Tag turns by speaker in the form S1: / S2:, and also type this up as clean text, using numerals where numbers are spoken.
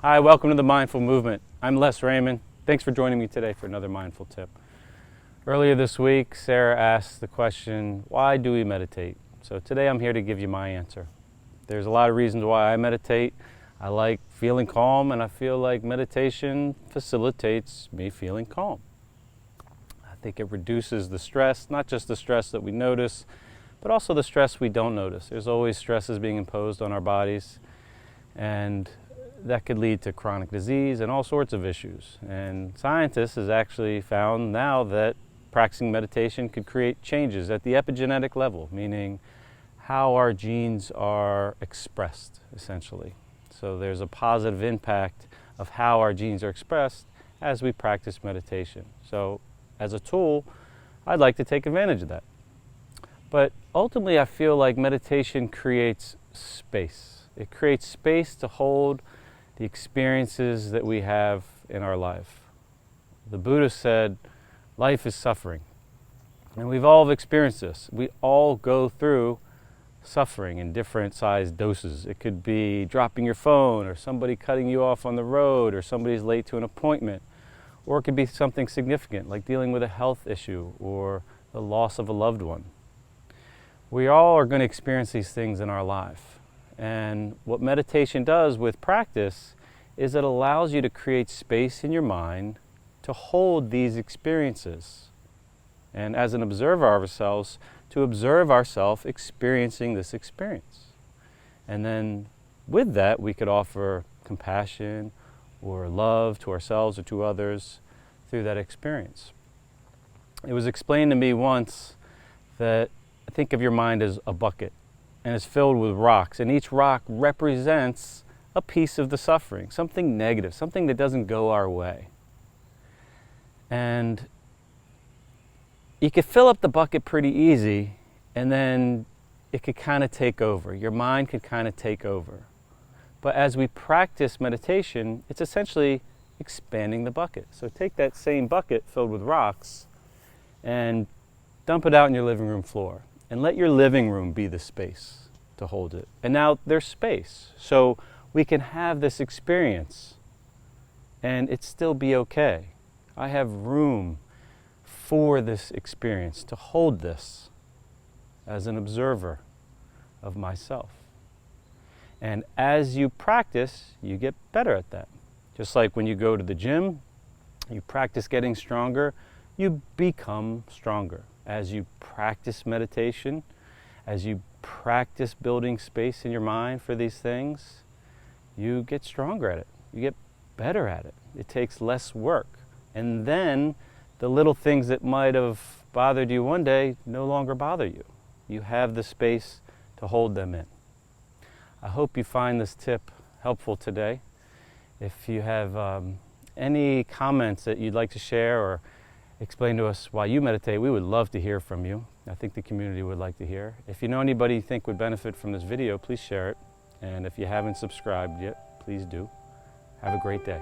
S1: Hi, welcome to the Mindful Movement. I'm Les Raymond. Thanks for joining me today for another mindful tip. Earlier this week, Sara asked the question, why do we meditate? So today I'm here to give you my answer. There's a lot of reasons why I meditate. I like feeling calm, and I feel like meditation facilitates me feeling calm. I think it reduces the stress, not just the stress that we notice, but also the stress we don't notice. There's always stresses being imposed on our bodies, and that could lead to chronic disease and all sorts of issues. And scientists have actually found now that practicing meditation could create changes at the epigenetic level, meaning how our genes are expressed, essentially. So there's a positive impact of how our genes are expressed as we practice meditation. So as a tool, I'd like to take advantage of that. But ultimately, I feel like meditation creates space. It creates space to hold the experiences that we have in our life. The Buddha said, life is suffering. And we've all experienced this. We all go through suffering in different sized doses. It could be dropping your phone, or somebody cutting you off on the road, or somebody's late to an appointment. Or it could be something significant, like dealing with a health issue or the loss of a loved one. We all are going to experience these things in our life. And what meditation does with practice is it allows you to create space in your mind to hold these experiences. And as an observer of ourselves, to observe ourselves experiencing this experience. And then with that, we could offer compassion or love to ourselves or to others through that experience. It was explained to me once that think of your mind as a bucket, and it's filled with rocks, and each rock represents a piece of the suffering, something negative, something that doesn't go our way. And you could fill up the bucket pretty easy, and then it could kind of take over. Your mind could kind of take over. But as we practice meditation, it's essentially expanding the bucket. So take that same bucket filled with rocks and dump it out on your living room floor. And let your living room be the space to hold it. And now there's space. So we can have this experience and it still be okay. I have room for this experience to hold this as an observer of myself. And as you practice, you get better at that. Just like when you go to the gym, you practice getting stronger, you become stronger. As you practice meditation, as you practice building space in your mind for these things, you get stronger at it. You get better at it. It takes less work. And then the little things that might have bothered you one day no longer bother you. You have the space to hold them in. I hope you find this tip helpful today. If you have any comments that you'd like to share or explain to us why you meditate, we would love to hear from you. I think the community would like to hear. If you know anybody you think would benefit from this video, please share it. And if you haven't subscribed yet, please do. Have a great day.